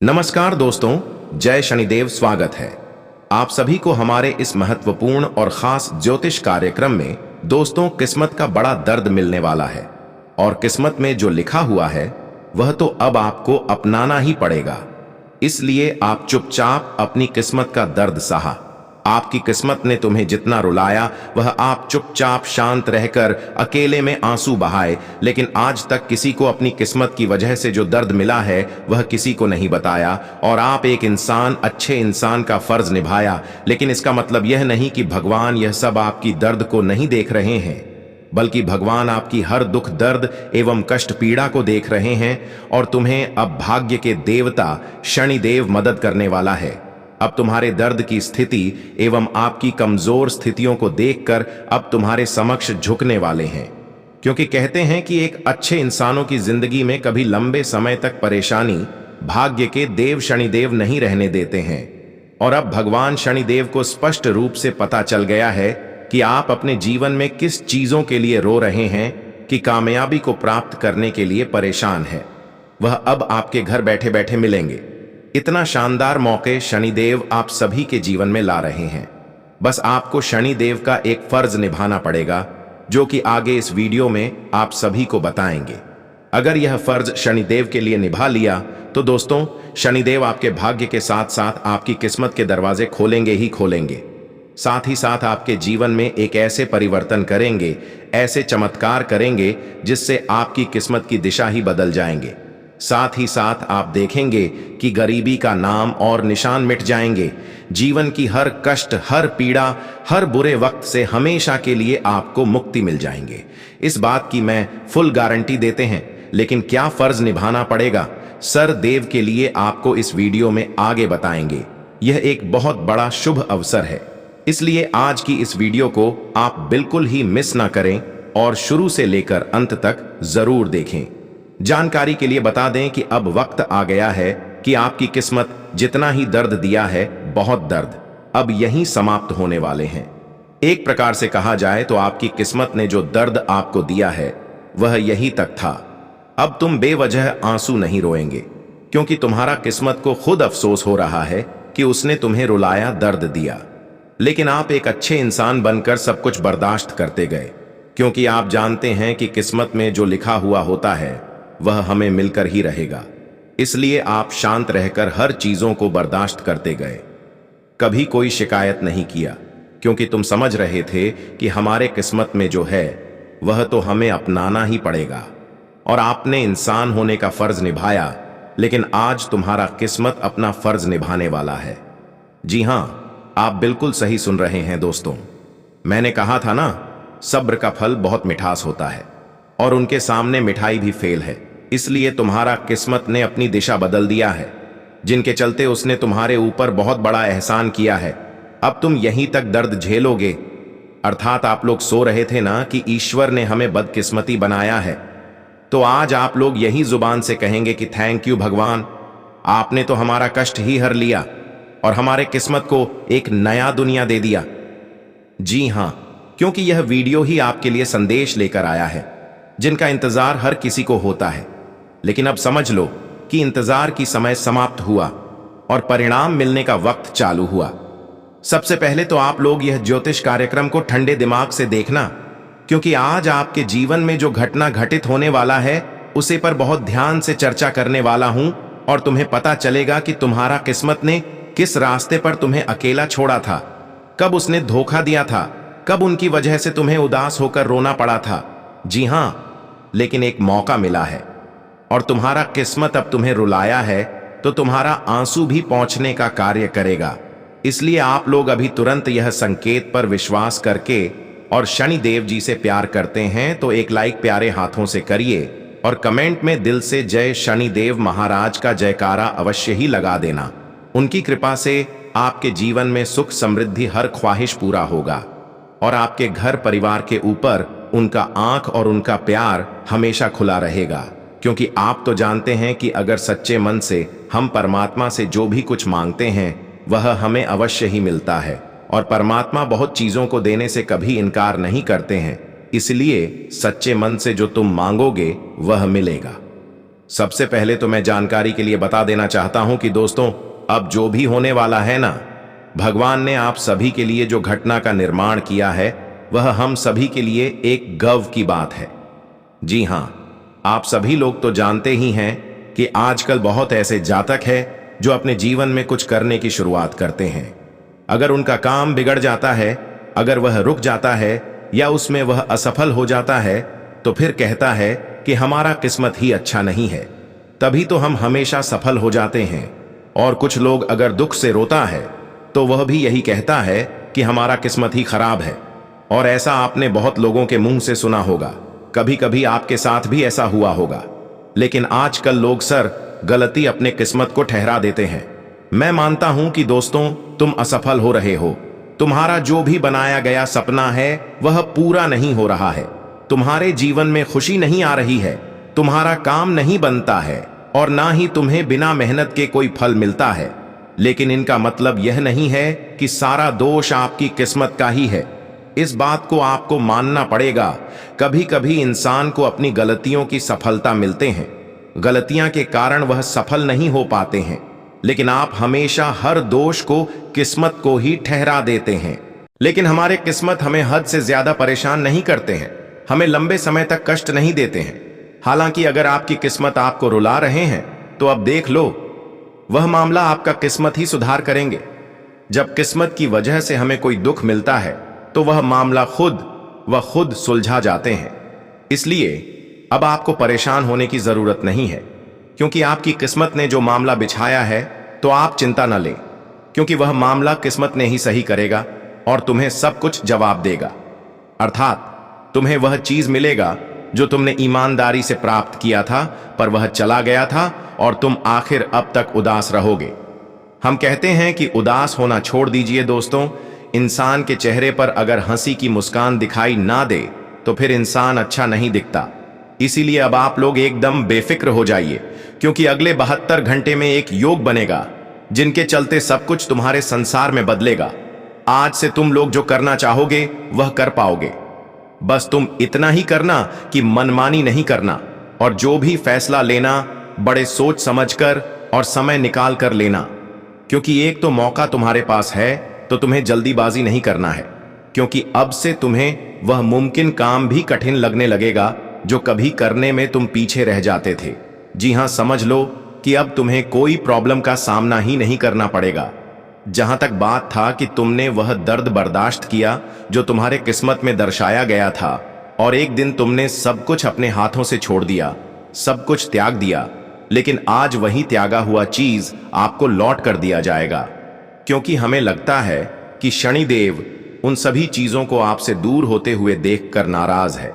नमस्कार दोस्तों, जय शनिदेव। स्वागत है आप सभी को हमारे इस महत्वपूर्ण और खास ज्योतिष कार्यक्रम में। दोस्तों, किस्मत का बड़ा दर्द मिलने वाला है और किस्मत में जो लिखा हुआ है वह तो अब आपको अपनाना ही पड़ेगा। इसलिए आप चुपचाप अपनी किस्मत का दर्द सहा। आपकी किस्मत ने तुम्हें जितना रुलाया वह आप चुपचाप शांत रहकर अकेले में आंसू बहाए, लेकिन आज तक किसी को अपनी किस्मत की वजह से जो दर्द मिला है वह किसी को नहीं बताया। और आप एक इंसान, अच्छे इंसान का फर्ज निभाया, लेकिन इसका मतलब यह नहीं कि भगवान यह सब आपकी दर्द को नहीं देख रहे हैं, बल्कि भगवान आपकी हर दुख दर्द एवं कष्ट पीड़ा को देख रहे हैं। और तुम्हें अब भाग्य के देवता शनिदेव मदद करने वाला है। अब तुम्हारे दर्द की स्थिति एवं आपकी कमजोर स्थितियों को देखकर अब तुम्हारे समक्ष झुकने वाले हैं, क्योंकि कहते हैं कि एक अच्छे इंसानों की जिंदगी में कभी लंबे समय तक परेशानी भाग्य के देव शनिदेव नहीं रहने देते हैं। और अब भगवान शनिदेव को स्पष्ट रूप से पता चल गया है कि आप अपने जीवन में किस चीजों के लिए रो रहे हैं, कि कामयाबी को प्राप्त करने के लिए परेशान है। वह अब आपके घर बैठे बैठे मिलेंगे। इतना शानदार मौके शनिदेव आप सभी के जीवन में ला रहे हैं। बस आपको शनिदेव का एक फर्ज निभाना पड़ेगा, जो कि आगे इस वीडियो में आप सभी को बताएंगे। अगर यह फर्ज शनिदेव के लिए निभा लिया तो दोस्तों, शनिदेव आपके भाग्य के साथ साथ आपकी किस्मत के दरवाजे खोलेंगे ही खोलेंगे। साथ ही साथ आपके जीवन में एक ऐसे परिवर्तन करेंगे, ऐसे चमत्कार करेंगे जिससे आपकी किस्मत की दिशा ही बदल जाएंगे। साथ ही साथ आप देखेंगे कि गरीबी का नाम और निशान मिट जाएंगे। जीवन की हर कष्ट, हर पीड़ा, हर बुरे वक्त से हमेशा के लिए आपको मुक्ति मिल जाएंगे। इस बात की मैं फुल गारंटी देते हैं। लेकिन क्या फर्ज निभाना पड़ेगा, सर देव के लिए आपको इस वीडियो में आगे बताएंगे। यह एक बहुत बड़ा शुभ अवसर है, इसलिए आज की इस वीडियो को आप बिल्कुल ही मिस ना करें और शुरू से लेकर अंत तक जरूर देखें। जानकारी के लिए बता दें कि अब वक्त आ गया है कि आपकी किस्मत जितना ही दर्द दिया है, बहुत दर्द अब यहीं समाप्त होने वाले हैं। एक प्रकार से कहा जाए तो आपकी किस्मत ने जो दर्द आपको दिया है वह यही तक था। अब तुम बेवजह आंसू नहीं रोएंगे, क्योंकि तुम्हारा किस्मत को खुद अफसोस हो रहा है कि उसने तुम्हें रुलाया, दर्द दिया। लेकिन आप एक अच्छे इंसान बनकर सब कुछ बर्दाश्त करते गए, क्योंकि आप जानते हैं कि किस्मत में जो लिखा हुआ होता है वह हमें मिलकर ही रहेगा। इसलिए आप शांत रहकर हर चीजों को बर्दाश्त करते गए, कभी कोई शिकायत नहीं किया, क्योंकि तुम समझ रहे थे कि हमारे किस्मत में जो है वह तो हमें अपनाना ही पड़ेगा। और आपने इंसान होने का फर्ज निभाया, लेकिन आज तुम्हारा किस्मत अपना फर्ज निभाने वाला है। जी हां, आप बिल्कुल सही सुन रहे हैं दोस्तों। मैंने कहा था ना, सब्र का फल बहुत मिठास होता है और उनके सामने मिठाई भी फेल है। इसलिए तुम्हारा किस्मत ने अपनी दिशा बदल दिया है, जिनके चलते उसने तुम्हारे ऊपर बहुत बड़ा एहसान किया है। अब तुम यहीं तक दर्द झेलोगे। अर्थात आप लोग सो रहे थे ना कि ईश्वर ने हमें बदकिस्मती बनाया है, तो आज आप लोग यही जुबान से कहेंगे कि थैंक यू भगवान, आपने तो हमारा कष्ट ही हर लिया और हमारे किस्मत को एक नया दुनिया दे दिया। जी हां, क्योंकि यह वीडियो ही आपके लिए संदेश लेकर आया है, जिनका इंतजार हर किसी को होता है। लेकिन अब समझ लो कि इंतजार की समय समाप्त हुआ और परिणाम मिलने का वक्त चालू हुआ। सबसे पहले तो आप लोग यह ज्योतिष कार्यक्रम को ठंडे दिमाग से देखना, क्योंकि आज आपके जीवन में जो घटना घटित होने वाला है उसे पर बहुत ध्यान से चर्चा करने वाला हूं। और तुम्हें पता चलेगा कि तुम्हारा किस्मत ने किस रास्ते पर तुम्हें अकेला छोड़ा था, कब उसने धोखा दिया था, कब उनकी वजह से तुम्हें उदास होकर रोना पड़ा था। जी हां, लेकिन एक मौका मिला है और तुम्हारा किस्मत अब तुम्हें रुलाया है तो तुम्हारा आंसू भी पहुंचने का कार्य करेगा। इसलिए आप लोग अभी तुरंत यह संकेत पर विश्वास करके और शनिदेव जी से प्यार करते हैं तो एक लाइक प्यारे हाथों से करिए और कमेंट में दिल से जय शनिदेव महाराज का जयकारा अवश्य ही लगा देना। उनकी कृपा से आपके जीवन में सुख समृद्धि हर ख्वाहिश पूरा होगा और आपके घर परिवार के ऊपर उनका आंख और उनका प्यार हमेशा खुला रहेगा। क्योंकि आप तो जानते हैं कि अगर सच्चे मन से हम परमात्मा से जो भी कुछ मांगते हैं वह हमें अवश्य ही मिलता है और परमात्मा बहुत चीजों को देने से कभी इनकार नहीं करते हैं। इसलिए सच्चे मन से जो तुम मांगोगे वह मिलेगा। सबसे पहले तो मैं जानकारी के लिए बता देना चाहता हूं कि दोस्तों, अब जो भी होने वाला है ना, भगवान ने आप सभी के लिए जो घटना का निर्माण किया है वह हम सभी के लिए एक गर्व की बात है। जी हां, आप सभी लोग तो जानते ही हैं कि आजकल बहुत ऐसे जातक हैं जो अपने जीवन में कुछ करने की शुरुआत करते हैं। अगर उनका काम बिगड़ जाता है, अगर वह रुक जाता है या उसमें वह असफल हो जाता है, तो फिर कहता है कि हमारा किस्मत ही अच्छा नहीं है, तभी तो हम हमेशा सफल हो जाते हैं। और कुछ लोग अगर दुख से रोता है तो वह भी यही कहता है कि हमारा किस्मत ही खराब है। और ऐसा आपने बहुत लोगों के मुंह से सुना होगा, कभी कभी आपके साथ भी ऐसा हुआ होगा। लेकिन आजकल लोग सर गलती अपने किस्मत को ठहरा देते हैं। मैं मानता हूं कि दोस्तों, तुम असफल हो रहे हो, तुम्हारा जो भी बनाया गया सपना है वह पूरा नहीं हो रहा है, तुम्हारे जीवन में खुशी नहीं आ रही है, तुम्हारा काम नहीं बनता है और ना ही तुम्हें बिना मेहनत के कोई फल मिलता है। लेकिन इनका मतलब यह नहीं है कि सारा दोष आपकी किस्मत का ही है। इस बात को आपको मानना पड़ेगा। कभी कभी इंसान को अपनी गलतियों की सफलता मिलते हैं, गलतियां के कारण वह सफल नहीं हो पाते हैं, लेकिन आप हमेशा हर दोष को किस्मत को ही ठहरा देते हैं। लेकिन हमारे किस्मत हमें हद से ज्यादा परेशान नहीं करते हैं, हमें लंबे समय तक कष्ट नहीं देते हैं। हालांकि अगर आपकी किस्मत आपको रुला रहे हैं तो अब देख लो, वह मामला आपका किस्मत ही सुधार करेंगे। जब किस्मत की वजह से हमें कोई दुख मिलता है तो वह मामला खुद सुलझा जाते हैं। इसलिए अब आपको परेशान होने की जरूरत नहीं है, क्योंकि आपकी किस्मत ने जो मामला बिछाया है तो आप चिंता न लें, क्योंकि वह मामला किस्मत ने ही सही करेगा और तुम्हें सब कुछ जवाब देगा। अर्थात तुम्हें वह चीज मिलेगा जो तुमने ईमानदारी से प्राप्त किया था, पर वह चला गया था और तुम आखिर अब तक उदास रहोगे। हम कहते हैं कि उदास होना छोड़ दीजिए दोस्तों। इंसान के चेहरे पर अगर हंसी की मुस्कान दिखाई ना दे तो फिर इंसान अच्छा नहीं दिखता। इसीलिए अब आप लोग एकदम बेफिक्र हो जाइए, क्योंकि अगले 72 घंटे में एक योग बनेगा जिनके चलते सब कुछ तुम्हारे संसार में बदलेगा। आज से तुम लोग जो करना चाहोगे वह कर पाओगे। बस तुम इतना ही करना कि मनमानी नहीं करना, और जो भी फैसला लेना बड़े सोच समझकर और समय निकाल कर लेना, क्योंकि एक तो मौका तुम्हारे पास है तो तुम्हें जल्दीबाजी नहीं करना है, क्योंकि अब से तुम्हें वह मुमकिन काम भी कठिन लगने लगेगा जो कभी करने में तुम पीछे रह जाते थे। जी हां, समझ लो कि अब तुम्हें कोई प्रॉब्लम का सामना ही नहीं करना पड़ेगा। जहां तक बात था कि तुमने वह दर्द बर्दाश्त किया जो तुम्हारे किस्मत में दर्शाया गया था, और एक दिन तुमने सब कुछ अपने हाथों से छोड़ दिया, सब कुछ त्याग दिया, लेकिन आज वही त्यागा हुआ चीज आपको लौट कर दिया जाएगा। क्योंकि हमें लगता है कि शनिदेव उन सभी चीजों को आपसे दूर होते हुए देखकर नाराज है,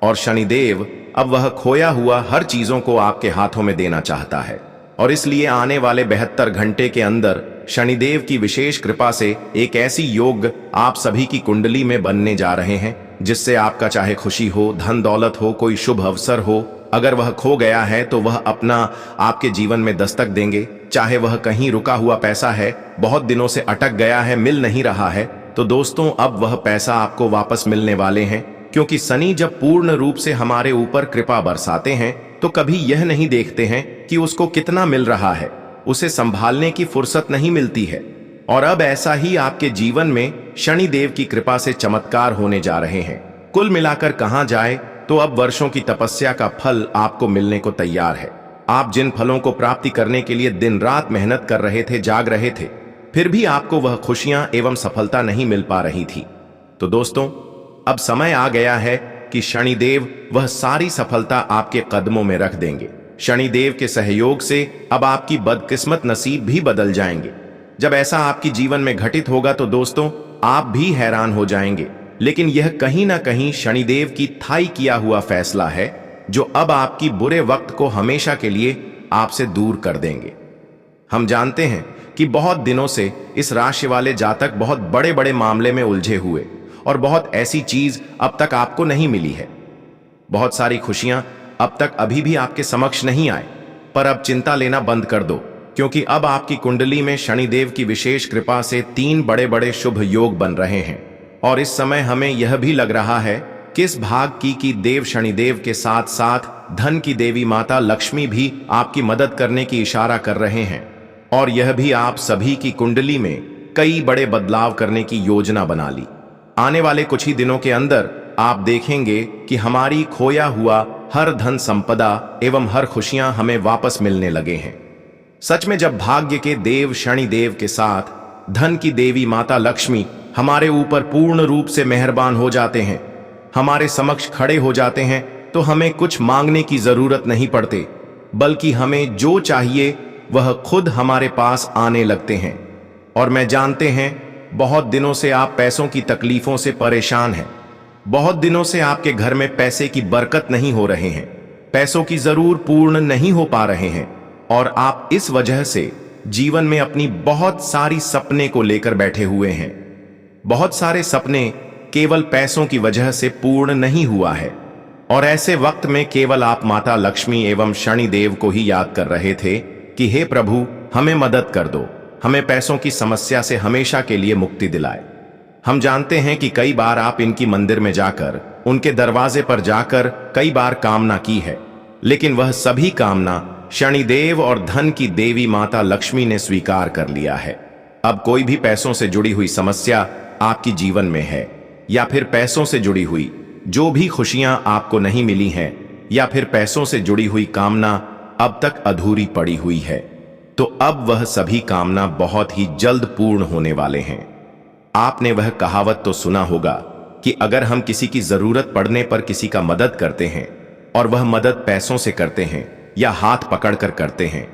और शनिदेव अब वह खोया हुआ हर चीजों को आपके हाथों में देना चाहता है। और इसलिए आने वाले 72 घंटे के अंदर शनिदेव की विशेष कृपा से एक ऐसी योग आप सभी की कुंडली में बनने जा रहे हैं जिससे आपका चाहे खुशी हो, धन दौलत हो, कोई शुभ अवसर हो, अगर वह खो गया है तो वह अपना आपके जीवन में दस्तक देंगे। चाहे वह कहीं रुका हुआ पैसा है, बहुत दिनों से अटक गया है, मिल नहीं रहा है, तो दोस्तों अब वह पैसा आपको वापस मिलने वाले हैं। क्योंकि शनि जब पूर्ण रूप से हमारे ऊपर कृपा बरसाते हैं तो कभी यह नहीं देखते हैं कि उसको कितना मिल रहा है, उसे संभालने की फुर्सत नहीं मिलती है। और अब ऐसा ही आपके जीवन में शनि देव की कृपा से चमत्कार होने जा रहे हैं। कुल मिलाकर कहा जाए तो अब वर्षों की तपस्या का फल आपको मिलने को तैयार है। आप जिन फलों को प्राप्ति करने के लिए दिन रात मेहनत कर रहे थे, जाग रहे थे, फिर भी आपको वह खुशियां एवं सफलता नहीं मिल पा रही थी। तो दोस्तों, अब समय आ गया है कि शनिदेव वह सारी सफलता आपके कदमों में रख देंगे। शनिदेव के सहयोग से अब आपकी बदकिस्मत नसीब भी बदल जाएंगे। जब ऐसा आपकी जीवन में घटित होगा तो दोस्तों आप भी हैरान हो जाएंगे। लेकिन यह कहीं ना कहीं शनिदेव की थाई किया हुआ फैसला है जो अब आपकी बुरे वक्त को हमेशा के लिए आपसे दूर कर देंगे। हम जानते हैं कि बहुत दिनों से इस राशि वाले जातक बहुत बड़े बड़े मामले में उलझे हुए, और बहुत ऐसी चीज अब तक आपको नहीं मिली है। बहुत सारी खुशियां अब तक अभी भी आपके समक्ष नहीं आए, पर अब चिंता लेना बंद कर दो, क्योंकि अब आपकी कुंडली में शनिदेव की विशेष कृपा से 3 बड़े बड़े शुभ योग बन रहे हैं। और इस समय हमें यह भी लग रहा है कि इस भाग की देव शनिदेव के साथ साथ धन की देवी माता लक्ष्मी भी आपकी मदद करने की इशारा कर रहे हैं, और यह भी आप सभी की कुंडली में कई बड़े बदलाव करने की योजना बना ली। आने वाले कुछ ही दिनों के अंदर आप देखेंगे कि हमारी खोया हुआ हर धन संपदा एवं हर खुशियां हमें वापस मिलने लगे हैं। सच में जब भाग्य के देव शनिदेव के साथ धन की देवी माता लक्ष्मी हमारे ऊपर पूर्ण रूप से मेहरबान हो जाते हैं, हमारे समक्ष खड़े हो जाते हैं, तो हमें कुछ मांगने की जरूरत नहीं पड़ती, बल्कि हमें जो चाहिए वह खुद हमारे पास आने लगते हैं। और मैं जानते हैं बहुत दिनों से आप पैसों की तकलीफों से परेशान हैं, बहुत दिनों से आपके घर में पैसे की बरकत नहीं हो रहे हैं, पैसों की जरूर पूर्ण नहीं हो पा रहे हैं, और आप इस वजह से जीवन में अपनी बहुत सारी सपने को लेकर बैठे हुए हैं। बहुत सारे सपने केवल पैसों की वजह से पूर्ण नहीं हुआ है, और ऐसे वक्त में केवल आप माता लक्ष्मी एवं शनिदेव को ही याद कर रहे थे कि हे प्रभु, हमें मदद कर दो, हमें पैसों की समस्या से हमेशा के लिए मुक्ति दिलाए। हम जानते हैं कि कई बार आप इनकी मंदिर में जाकर, उनके दरवाजे पर जाकर कई बार कामना की है, लेकिन वह सभी कामना शनिदेव और धन की देवी माता लक्ष्मी ने स्वीकार कर लिया है। अब कोई भी पैसों से जुड़ी हुई समस्या आपकी जीवन में है, या फिर पैसों से जुड़ी हुई जो भी खुशियां आपको नहीं मिली हैं, या फिर पैसों से जुड़ी हुई कामना अब तक अधूरी पड़ी हुई है, तो अब वह सभी कामना बहुत ही जल्द पूर्ण होने वाले हैं। आपने वह कहावत तो सुना होगा कि अगर हम किसी की जरूरत पड़ने पर किसी का मदद करते हैं, और वह मदद पैसों से करते हैं, या हाथ पकड़कर करते हैं,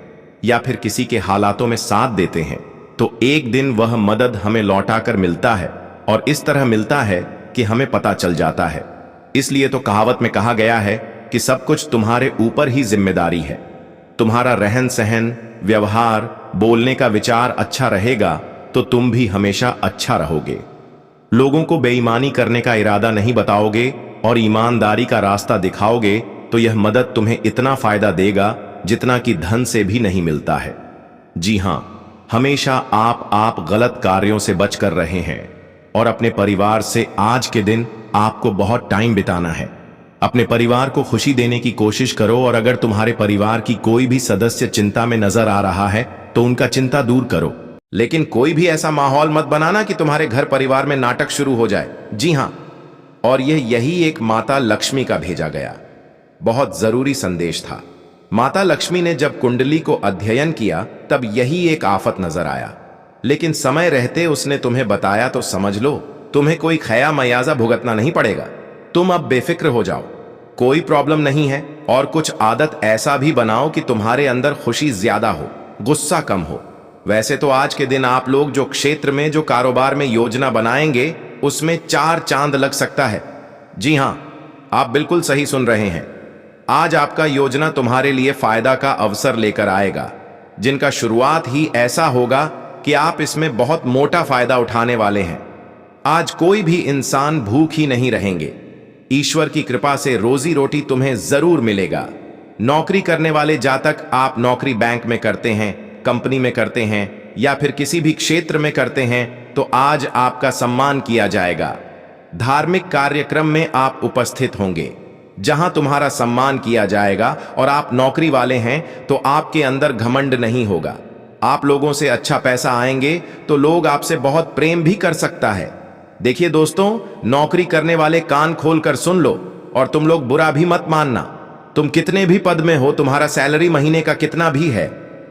या फिर किसी के हालातों में साथ देते हैं, तो एक दिन वह मदद हमें लौटाकर मिलता है, और इस तरह मिलता है कि हमें पता चल जाता है। इसलिए तो कहावत में कहा गया है कि सब कुछ तुम्हारे ऊपर ही जिम्मेदारी है। तुम्हारा रहन सहन, व्यवहार, बोलने का विचार अच्छा रहेगा तो तुम भी हमेशा अच्छा रहोगे। लोगों को बेईमानी करने का इरादा नहीं बताओगे और ईमानदारी का रास्ता दिखाओगे, तो यह मदद तुम्हें इतना फायदा देगा जितना कि धन से भी नहीं मिलता है। जी हां, हमेशा आप गलत कार्यों से बच कर रहे हैं, और अपने परिवार से आज के दिन आपको बहुत टाइम बिताना है। अपने परिवार को खुशी देने की कोशिश करो, और अगर तुम्हारे परिवार की कोई भी सदस्य चिंता में नजर आ रहा है तो उनका चिंता दूर करो, लेकिन कोई भी ऐसा माहौल मत बनाना कि तुम्हारे घर परिवार में नाटक शुरू हो जाए। जी हां, और यही एक माता लक्ष्मी का भेजा गया बहुत जरूरी संदेश था। माता लक्ष्मी ने जब कुंडली को अध्ययन किया तब यही एक आफत नजर आया, लेकिन समय रहते उसने तुम्हें बताया तो समझ लो, तुम्हें कोई खया मयाजा भुगतना नहीं पड़ेगा। तुम अब बेफिक्र हो जाओ, कोई प्रॉब्लम नहीं है। और कुछ आदत ऐसा भी बनाओ कि तुम्हारे अंदर खुशी ज्यादा हो, गुस्सा कम हो। वैसे तो आज के दिन आप लोग जो क्षेत्र में, जो कारोबार में योजना बनाएंगे, उसमें 4 चांद लग सकता है। जी हां, आप बिल्कुल सही सुन रहे हैं। आज आपका योजना तुम्हारे लिए फायदा का अवसर लेकर आएगा, जिनका शुरुआत ही ऐसा होगा कि आप इसमें बहुत मोटा फायदा उठाने वाले हैं। आज कोई भी इंसान भूख ही नहीं रहेंगे। ईश्वर की कृपा से रोजी रोटी तुम्हें जरूर मिलेगा। नौकरी करने वाले जातक, आप नौकरी बैंक में करते हैं, कंपनी में करते हैं, या फिर किसी भी क्षेत्र में करते हैं, तो आज आपका सम्मान किया जाएगा। धार्मिक कार्यक्रम में आप उपस्थित होंगे जहां तुम्हारा सम्मान किया जाएगा। और आप नौकरी वाले हैं तो आपके अंदर घमंड नहीं होगा। आप लोगों से अच्छा पैसा आएंगे तो लोग आपसे बहुत प्रेम भी कर सकता है। देखिए दोस्तों, नौकरी करने वाले कान खोलकर सुन लो, और तुम लोग बुरा भी मत मानना। तुम कितने भी पद में हो, तुम्हारा सैलरी महीने का कितना भी है,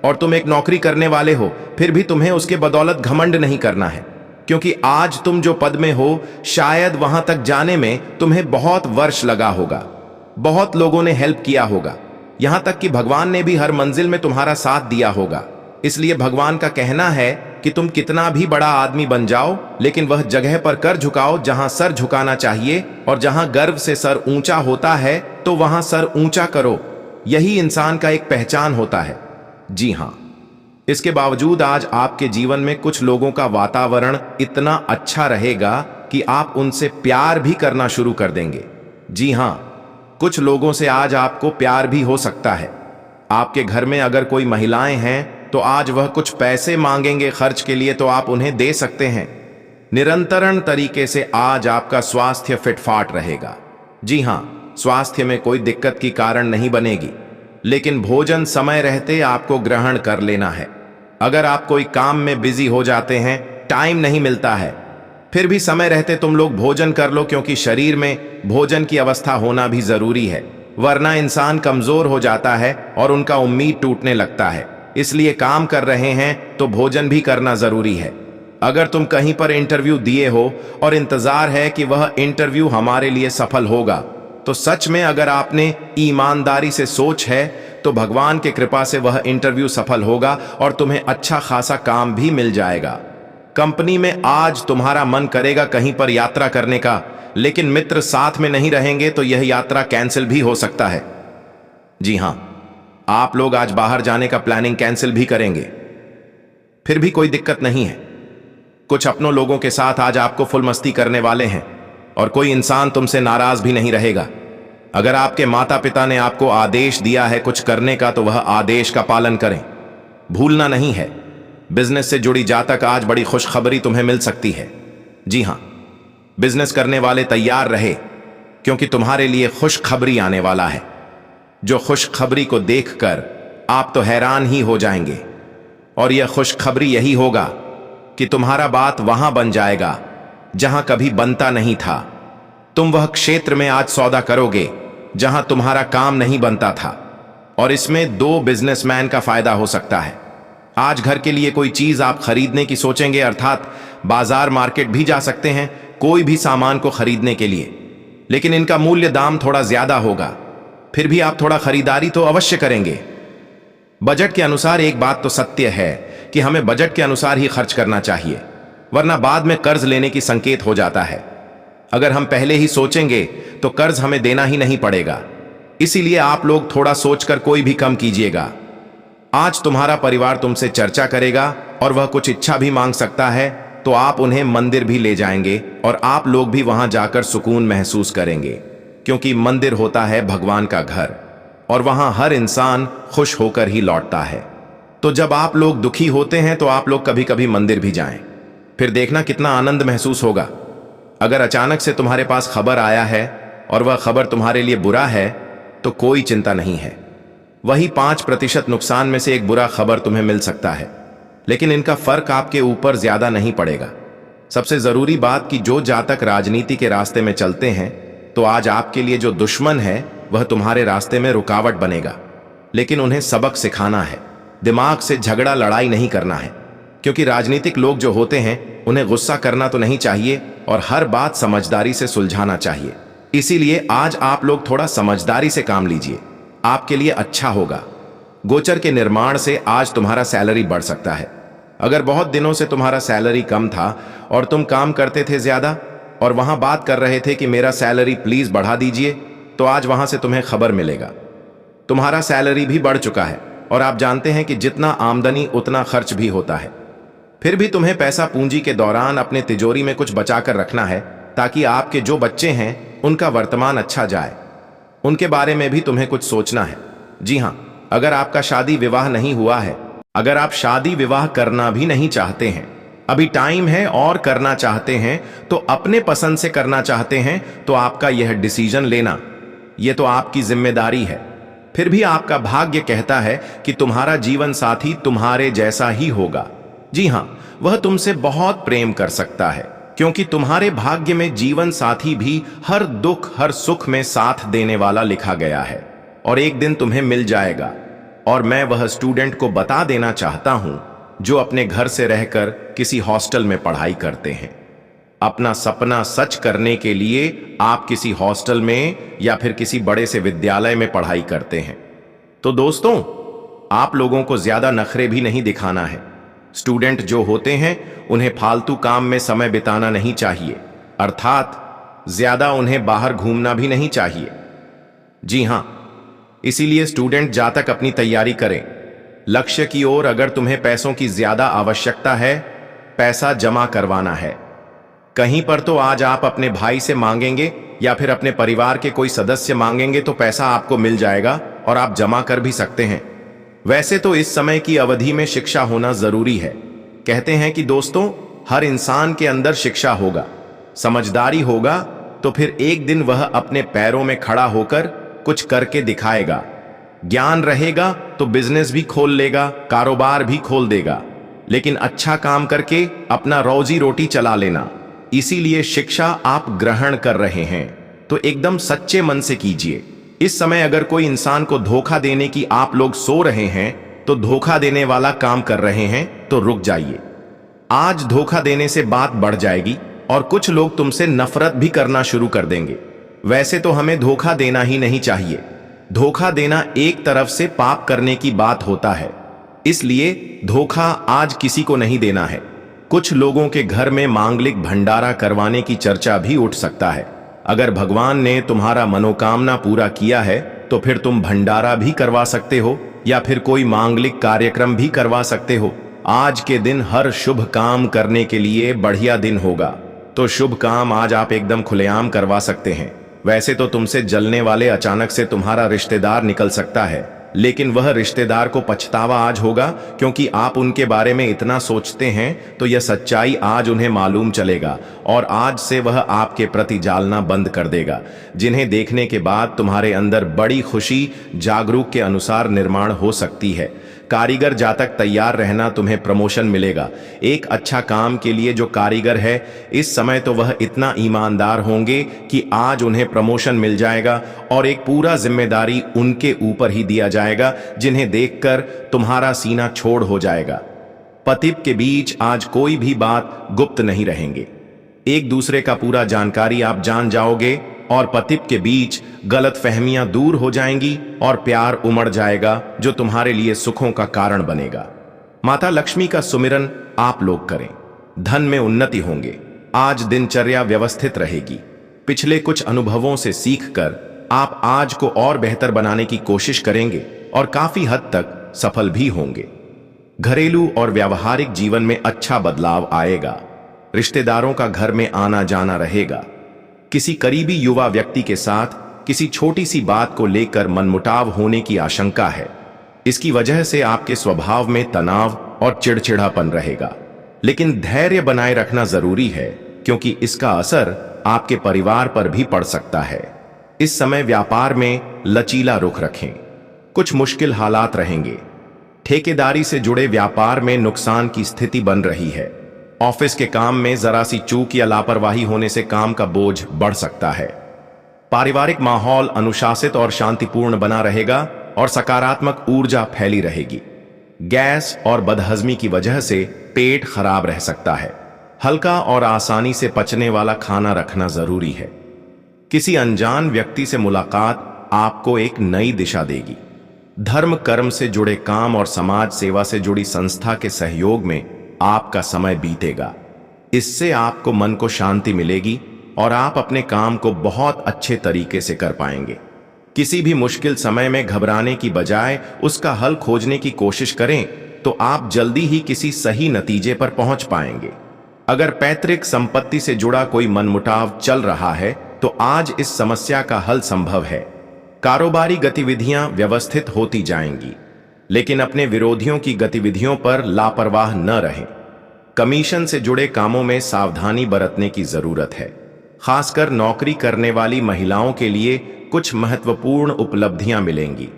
और तुम एक नौकरी करने वाले हो, फिर भी तुम्हें उसके बदौलत घमंड नहीं करना है, क्योंकि आज तुम जो पद में हो, शायद वहां तक जाने में तुम्हें बहुत वर्ष लगा होगा, बहुत लोगों ने हेल्प किया होगा, यहां तक कि भगवान ने भी हर मंजिल में तुम्हारा साथ दिया होगा। इसलिए भगवान का कहना है कि तुम कितना भी बड़ा आदमी बन जाओ, लेकिन वह जगह पर कर झुकाओ जहां सर झुकाना चाहिए, और जहां गर्व से सर ऊंचा होता है तो वहां सर ऊंचा करो। यही इंसान का एक पहचान होता है। जी हां, इसके बावजूद आज आपके जीवन में कुछ लोगों का वातावरण इतना अच्छा रहेगा कि आप उनसे प्यार भी करना शुरू कर देंगे। जी हां, कुछ लोगों से आज आपको प्यार भी हो सकता है। आपके घर में अगर कोई महिलाएं हैं तो आज वह कुछ पैसे मांगेंगे खर्च के लिए, तो आप उन्हें दे सकते हैं। निरंतरण तरीके से आज आपका स्वास्थ्य फिटफाट रहेगा। जी हां, स्वास्थ्य में कोई दिक्कत की कारण नहीं बनेगी, लेकिन भोजन समय रहते आपको ग्रहण कर लेना है। अगर आप कोई काम में बिजी हो जाते हैं, टाइम नहीं मिलता है, फिर भी समय रहते तुम लोग भोजन कर लो, क्योंकि शरीर में भोजन की अवस्था होना भी जरूरी है, वरना इंसान कमजोर हो जाता है और उनका उम्मीद टूटने लगता है। इसलिए काम कर रहे हैं तो भोजन भी करना जरूरी है। अगर तुम कहीं पर इंटरव्यू दिए हो और इंतजार है कि वह इंटरव्यू हमारे लिए सफल होगा, तो सच में अगर आपने ईमानदारी से सोच है तो भगवान की कृपा से वह इंटरव्यू सफल होगा और तुम्हें अच्छा खासा काम भी मिल जाएगा। कंपनी में आज तुम्हारा मन करेगा कहीं पर यात्रा करने का, लेकिन मित्र साथ में नहीं रहेंगे तो यह यात्रा कैंसिल भी हो सकता है। जी हां, आप लोग आज बाहर जाने का प्लानिंग कैंसिल भी करेंगे, फिर भी कोई दिक्कत नहीं है। कुछ अपनों लोगों के साथ आज आपको फुल मस्ती करने वाले हैं और कोई इंसान तुमसे नाराज भी नहीं रहेगा। अगर आपके माता पिता ने आपको आदेश दिया है कुछ करने का, तो वह आदेश का पालन करें, भूलना नहीं है। बिजनेस से जुड़ी जातक आज बड़ी खुशखबरी तुम्हें मिल सकती है। जी हां, बिजनेस करने वाले तैयार रहे, क्योंकि तुम्हारे लिए खुशखबरी आने वाला है। जो खुशखबरी को देखकर आप तो हैरान ही हो जाएंगे। और यह खुशखबरी यही होगा कि तुम्हारा बात वहां बन जाएगा जहां कभी बनता नहीं था। तुम वह क्षेत्र में आज सौदा करोगे जहां तुम्हारा काम नहीं बनता था, और इसमें दो बिजनेसमैन का फायदा हो सकता है। आज घर के लिए कोई चीज आप खरीदने की सोचेंगे, अर्थात बाजार मार्केट भी जा सकते हैं कोई भी सामान को खरीदने के लिए, लेकिन इनका मूल्य दाम थोड़ा ज्यादा होगा। फिर भी आप थोड़ा खरीदारी तो अवश्य करेंगे। बजट के अनुसार एक बात तो सत्य है कि हमें बजट के अनुसार ही खर्च करना चाहिए, वरना बाद में कर्ज लेने की संकेत हो जाता है। अगर हम पहले ही सोचेंगे तो कर्ज हमें देना ही नहीं पड़ेगा। इसीलिए आप लोग थोड़ा सोचकर कोई भी कम कीजिएगा। आज तुम्हारा परिवार तुमसे चर्चा करेगा और वह कुछ इच्छा भी मांग सकता है, तो आप उन्हें मंदिर भी ले जाएंगे और आप लोग भी वहां जाकर सुकून महसूस करेंगे, क्योंकि मंदिर होता है भगवान का घर और वहां हर इंसान खुश होकर ही लौटता है। तो जब आप लोग दुखी होते हैं तो आप लोग कभी कभी मंदिर भी जाएं, फिर देखना कितना आनंद महसूस होगा। अगर अचानक से तुम्हारे पास खबर आया है और वह खबर तुम्हारे लिए बुरा है, तो कोई चिंता नहीं है। वही 5% नुकसान में से एक बुरा खबर तुम्हें मिल सकता है, लेकिन इनका फर्क आपके ऊपर ज्यादा नहीं पड़ेगा। सबसे जरूरी बात कि जो जातक राजनीति के रास्ते में चलते हैं, तो आज आपके लिए जो दुश्मन है वह तुम्हारे रास्ते में रुकावट बनेगा, लेकिन उन्हें सबक सिखाना है। दिमाग से झगड़ा लड़ाई नहीं करना है, क्योंकि राजनीतिक लोग जो होते हैं उन्हें गुस्सा करना तो नहीं चाहिए और हर बात समझदारी से सुलझाना चाहिए। इसीलिए आज आप लोग थोड़ा समझदारी से काम लीजिए, आपके लिए अच्छा होगा। गोचर के निर्माण से आज तुम्हारा सैलरी बढ़ सकता है। अगर बहुत दिनों से तुम्हारा सैलरी कम था और तुम काम करते थे ज्यादा और वहां बात कर रहे थे कि मेरा सैलरी प्लीज बढ़ा दीजिए, तो आज वहां से तुम्हें खबर मिलेगा तुम्हारा सैलरी भी बढ़ चुका है। और आप जानते हैं कि जितना आमदनी उतना खर्च भी होता है। फिर भी तुम्हें पैसा पूंजी के दौरान अपने तिजोरी में कुछ बचा कर रखना है, ताकि आपके जो बच्चे हैं उनका वर्तमान अच्छा जाए। उनके बारे में भी तुम्हें कुछ सोचना है। जी हां, अगर आपका शादी विवाह नहीं हुआ है, अगर आप शादी विवाह करना भी नहीं चाहते हैं, अभी टाइम है और करना चाहते हैं, तो अपने पसंद से करना चाहते हैं, तो आपका यह डिसीजन लेना, यह तो आपकी जिम्मेदारी है। फिर भी आपका भाग्य कहता है कि तुम्हारा जीवन साथी तुम्हारे जैसा ही होगा। जी हां, वह तुमसे बहुत प्रेम कर सकता है, क्योंकि तुम्हारे भाग्य में जीवन साथी भी हर दुख हर सुख में साथ देने वाला लिखा गया है, और एक दिन तुम्हें मिल जाएगा। और मैं वह स्टूडेंट को बता देना चाहता हूं जो अपने घर से रहकर किसी हॉस्टल में पढ़ाई करते हैं। अपना सपना सच करने के लिए आप किसी हॉस्टल में या फिर किसी बड़े से विद्यालय में पढ़ाई करते हैं। तो दोस्तों, आप लोगों को ज्यादा नखरे भी नहीं दिखाना है। स्टूडेंट जो होते हैं उन्हें फालतू काम में समय बिताना नहीं चाहिए, अर्थात ज्यादा उन्हें बाहर घूमना भी नहीं चाहिए। जी हां, इसीलिए स्टूडेंट जातक अपनी तैयारी करें लक्ष्य की ओर। अगर तुम्हें पैसों की ज्यादा आवश्यकता है, पैसा जमा करवाना है कहीं पर, तो आज आप अपने भाई से मांगेंगे या फिर अपने परिवार के कोई सदस्य मांगेंगे तो पैसा आपको मिल जाएगा और आप जमा कर भी सकते हैं। वैसे तो इस समय की अवधि में शिक्षा होना जरूरी है। कहते हैं कि दोस्तों, हर इंसान के अंदर शिक्षा होगा, समझदारी होगा तो फिर एक दिन वह अपने पैरों में खड़ा होकर कुछ करके दिखाएगा। ज्ञान रहेगा तो बिजनेस भी खोल लेगा, कारोबार भी खोल देगा, लेकिन अच्छा काम करके अपना रोजी रोटी चला लेना। इसीलिए शिक्षा आप ग्रहण कर रहे हैं तो एकदम सच्चे मन से कीजिए। इस समय अगर कोई इंसान को धोखा देने की आप लोग सो रहे हैं तो धोखा देने वाला काम कर रहे हैं तो रुक जाइए। आज धोखा देने से बात बढ़ जाएगी और कुछ लोग तुमसे नफरत भी करना शुरू कर देंगे। वैसे तो हमें धोखा देना ही नहीं चाहिए। धोखा देना एक तरफ से पाप करने की बात होता है, इसलिए धोखा आज किसी को नहीं देना है। कुछ लोगों के घर में मांगलिक भंडारा करवाने की चर्चा भी उठ सकता है। अगर भगवान ने तुम्हारा मनोकामना पूरा किया है तो फिर तुम भंडारा भी करवा सकते हो या फिर कोई मांगलिक कार्यक्रम भी करवा सकते हो। आज के दिन हर शुभ काम करने के लिए बढ़िया दिन होगा, तो शुभ काम आज आप एकदम खुलेआम करवा सकते हैं। वैसे तो तुमसे जलने वाले अचानक से तुम्हारा रिश्तेदार निकल सकता है, लेकिन वह रिश्तेदार को पछतावा आज होगा, क्योंकि आप उनके बारे में इतना सोचते हैं तो यह सच्चाई आज उन्हें मालूम चलेगा और आज से वह आपके प्रति जालना बंद कर देगा, जिन्हें देखने के बाद तुम्हारे अंदर बड़ी खुशी जागरूक के अनुसार निर्माण हो सकती है। कारीगर जातक तैयार रहना, तुम्हें प्रमोशन मिलेगा। एक अच्छा काम के लिए जो कारीगर है इस समय तो वह इतना ईमानदार होंगे कि आज उन्हें प्रमोशन मिल जाएगा और एक पूरा जिम्मेदारी उनके ऊपर ही दिया जाएगा, जिन्हें देखकर तुम्हारा सीना छोड़ हो जाएगा। पति के बीच आज कोई भी बात गुप्त नहीं रहेंगे। एक दूसरे का पूरा जानकारी आप जान जाओगे और पति के बीच गलतफहमियां दूर हो जाएंगी और प्यार उमड़ जाएगा, जो तुम्हारे लिए सुखों का कारण बनेगा। माता लक्ष्मी का सुमिरन आप लोग करें, धन में उन्नति होंगे। आज दिनचर्या व्यवस्थित रहेगी। पिछले कुछ अनुभवों से सीखकर आप आज को और बेहतर बनाने की कोशिश करेंगे और काफी हद तक सफल भी होंगे। घरेलू और व्यावहारिक जीवन में अच्छा बदलाव आएगा। रिश्तेदारों का घर में आना जाना रहेगा। किसी करीबी युवा व्यक्ति के साथ किसी छोटी सी बात को लेकर मनमुटाव होने की आशंका है। इसकी वजह से आपके स्वभाव में तनाव और चिड़चिड़ापन रहेगा, लेकिन धैर्य बनाए रखना जरूरी है, क्योंकि इसका असर आपके परिवार पर भी पड़ सकता है। इस समय व्यापार में लचीला रुख रखें। कुछ मुश्किल हालात रहेंगे। ठेकेदारी से जुड़े व्यापार में नुकसान की स्थिति बन रही है। ऑफिस के काम में जरा सी चूक या लापरवाही होने से काम का बोझ बढ़ सकता है। पारिवारिक माहौल अनुशासित और शांतिपूर्ण बना रहेगा और सकारात्मक ऊर्जा फैली रहेगी। गैस और बदहजमी की वजह से पेट खराब रह सकता है। हल्का और आसानी से पचने वाला खाना रखना जरूरी है। किसी अनजान व्यक्ति से मुलाकात आपको एक नई दिशा देगी। धर्म कर्म से जुड़े काम और समाज सेवा से जुड़ी संस्था के सहयोग में आपका समय बीतेगा। इससे आपको मन को शांति मिलेगी और आप अपने काम को बहुत अच्छे तरीके से कर पाएंगे। किसी भी मुश्किल समय में घबराने की बजाय उसका हल खोजने की कोशिश करें तो आप जल्दी ही किसी सही नतीजे पर पहुंच पाएंगे। अगर पैतृक संपत्ति से जुड़ा कोई मनमुटाव चल रहा है तो आज इस समस्या का हल संभव है। कारोबारी गतिविधियां व्यवस्थित होती जाएंगी, लेकिन अपने विरोधियों की गतिविधियों पर लापरवाह न रहें। कमीशन से जुड़े कामों में सावधानी बरतने की जरूरत है। खासकर नौकरी करने वाली महिलाओं के लिए कुछ महत्वपूर्ण उपलब्धियां मिलेंगी।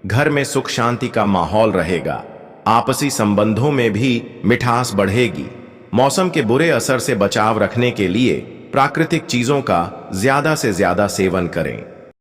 घर में सुख शांति का माहौल रहेगा। आपसी संबंधों में भी मिठास बढ़ेगी। मौसम के बुरे असर से बचाव रखने के लिए प्राकृतिक चीजों का ज्यादा से ज्यादा सेवन करें।